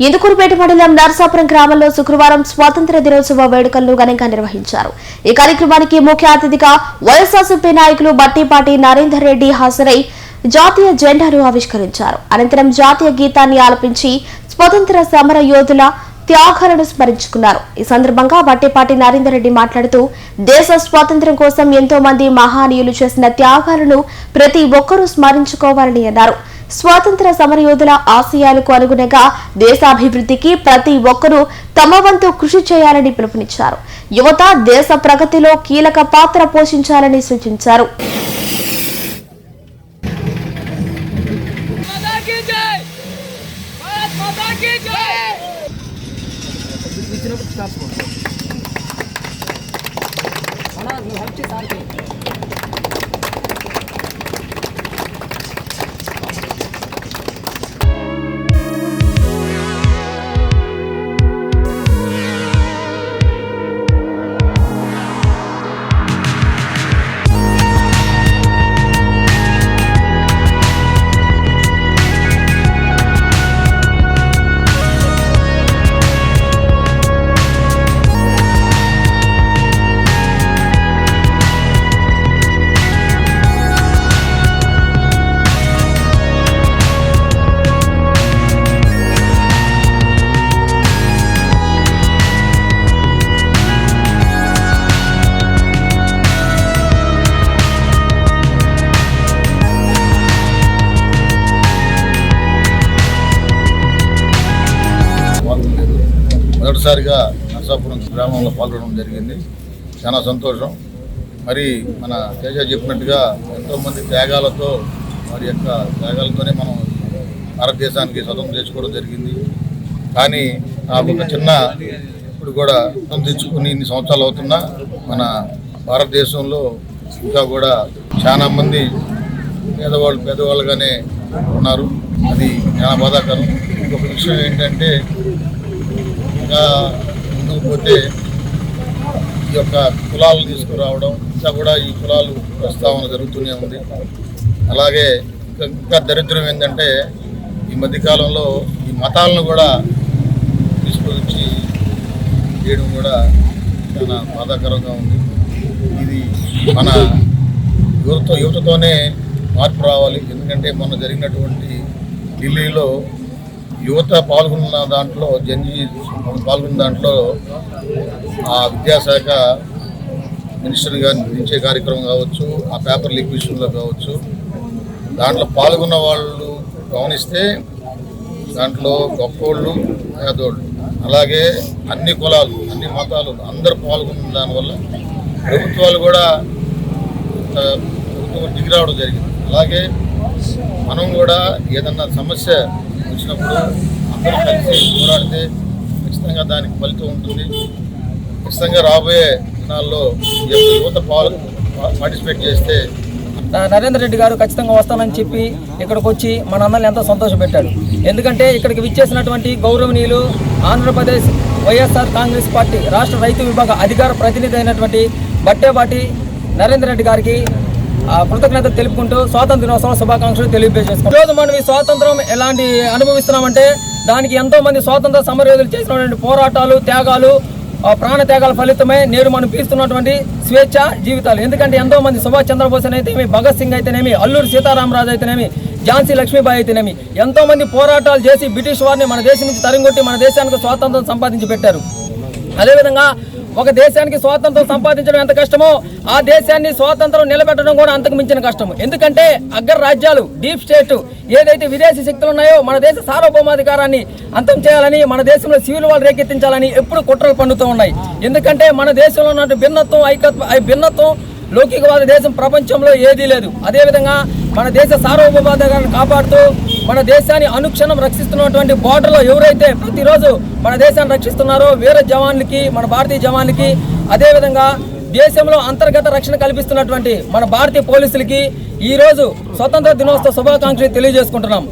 ఇందుకూరుపేట మండలం నర్సాపురం గ్రామంలో శుక్రవారం స్వాతంత్ర దినోత్సవ వేడుకలను ఘనంగా నిర్వహించారు. ఈ కార్యక్రమానికి ముఖ్య అతిథిగా వైఎస్ఆర్సీపీ నాయకులు బట్టిపాటి నరేందర్ రెడ్డి హాజరై జాతీయ జెండాను ఆవిష్కరించారు. అనంతరం జాతీయ గీతాన్ని ఆలపించి స్వతంత్ర సమర యోధుల త్యాగాలను స్మరించుకున్నారు. ఈ సందర్భంగా బట్టిపాటి నరేందర్ రెడ్డి మాట్లాడుతూ దేశ స్వాతంత్ర్యం కోసం ఎంతో మంది మహానీయులు చేసిన త్యాగాలను ప్రతి ఒక్కరూ స్మరించుకోవాలని అన్నారు. స్వాతంత్ర సమరయోధుల ఆశయాలకు అనుగుణంగా దేశాభివృద్ధికి ప్రతి ఒక్కరూ తమ వంతు కృషి చేయాలని పిలుపునిచ్చారు. యువత దేశ ప్రగతిలో కీలక పాత్ర పోషించాలని సూచించారు. మొదటిసారిగా నర్సాపురం గ్రామంలో పాల్గొనడం జరిగింది. చాలా సంతోషం. మరి మన తేజ చెప్పినట్టుగా ఎంతోమంది త్యాగాలతో వారి యొక్క త్యాగాలతోనే మనం భారతదేశానికి స్వతంత్రం తెచ్చుకోవడం జరిగింది. కానీ నాకు ఒక చిన్న ఇప్పుడు కూడా స్వతంత్రం తెచ్చుకుని ఇన్ని సంవత్సరాలు అవుతున్నా మన భారతదేశంలో ఇంకా కూడా చాలా మంది పేదవాళ్ళుగానే ఉన్నారు. అది చాలా బాధాకరం. ఇంకొక విషయం ఏంటంటే ఇంకా ముందుకు పోతే ఈ యొక్క కులాలను తీసుకురావడం ఇంకా కూడా ఈ కులాలు ప్రస్తావన జరుగుతూనే ఉంది. అలాగే ఇంకా దరిద్రం ఏంటంటే ఈ మధ్యకాలంలో ఈ మతాలను కూడా తీసుకొచ్చి చేయడం కూడా చాలా బాధాకరంగా ఉంది. ఇది మన యువతతోనే మార్పు రావాలి. ఎందుకంటే మొన్న జరిగినటువంటి ఢిల్లీలో యువత పాల్గొన్న దాంట్లో పాల్గొన్న దాంట్లో ఆ విద్యాశాఖ మినిస్టర్ గారిని దించే కార్యక్రమం కావచ్చు, ఆ పేపర్ లీక్ విషయంలో కావచ్చు, దాంట్లో పాల్గొన్న వాళ్ళు గమనిస్తే దాంట్లో గొప్పోళ్ళు పేదోళ్ళు అలాగే అన్ని కులాలు అన్ని మతాలు అందరూ పాల్గొన్న దానివల్ల ప్రభుత్వాలు కూడా దిగి రావడం జరిగింది. అలాగే మనం కూడా ఏదన్నా సమస్య వచ్చినప్పుడు అందరూ కలిసి పోరాడితే ఖచ్చితంగా దానికి ఫలితం ఉంటుంది. ఖచ్చితంగా రాబోయే దినాల్లో యువత పార్టిసిపేట్ చేస్తే నరేందర్ రెడ్డి గారు ఖచ్చితంగా వస్తానని చెప్పి ఇక్కడికి వచ్చి మనందరిని ఎంతో సంతోషపెట్టాడు. ఎందుకంటే ఇక్కడికి విచ్చేసినటువంటి గౌరవనీయులు ఆంధ్రప్రదేశ్ వైఎస్ఆర్ కాంగ్రెస్ పార్టీ రాష్ట్ర రైతు విభాగ అధికార ప్రతినిధి అయినటువంటి బట్టేపాటి నరేందర్ రెడ్డి గారికి కృతజ్ఞతలు తెలుపుకుంటూ స్వాతంత్ర దినోత్సవ శుభాకాంక్షలు తెలియజేసుకుంటాం. ఈరోజు మనం ఈ స్వాతంత్రం ఎలాంటి అనుభవిస్తున్నామంటే దానికి ఎంతో మంది స్వాతంత్ర సమరయోధులు చేసినటువంటి పోరాటాలు త్యాగాలు ప్రాణ త్యాగాల ఫలితమే నేడు మనం పీస్తున్నటువంటి స్వేచ్ఛ జీవితాలు. ఎందుకంటే ఎంతో మంది సుభాష్ చంద్రబోస్ అయితేనేమి, భగత్ సింగ్ అయితేనేమి, అల్లూరి సీతారామరాజు అయితేనేమి, ఝాన్సీ లక్ష్మీబాయి అయితేనేమి ఎంతో మంది పోరాటాలు చేసి బ్రిటిష్ వారిని మన దేశం నుంచి తరిగొట్టి మన దేశానికి స్వాతంత్రం సంపాదించి పెట్టారు. అదేవిధంగా ఒక దేశానికి స్వాతంత్రం సంపాదించడం ఎంత కష్టమో ఆ దేశాన్ని స్వాతంత్రం నిలబెట్టడం కూడా అంతకు మించిన కష్టము. ఎందుకంటే అగ్ర రాజ్యాలు డీప్ స్టేట్ ఏదైతే విదేశీ శక్తులు ఉన్నాయో మన దేశ సార్వభౌమాధికారాన్ని అంతం చేయాలని మన దేశంలో సివిల్ వార్ రేకెత్తించాలని ఎప్పుడు కుట్రలు పండుతూ ఉన్నాయి. ఎందుకంటే మన దేశంలో ఉన్న భిన్నత్వం లౌకికవాద దేశం ప్రపంచంలో ఏదీ లేదు. అదేవిధంగా మన దేశ సార్వభౌమాధికారాన్ని కాపాడుతూ మన దేశాన్ని అనుక్షణం రక్షిస్తున్నటువంటి బోర్డర్లో ఎవరైతే ప్రతిరోజు మన దేశాన్ని రక్షిస్తున్నారో వీర జవాన్లకి, మన భారతీయ జవాన్లకి, అదేవిధంగా దేశంలో అంతర్గత రక్షణ కల్పిస్తున్నటువంటి మన భారతీయ పోలీసులకి ఈరోజు స్వతంత్ర దినోత్సవ శుభాకాంక్షలు తెలియజేసుకుంటున్నాం.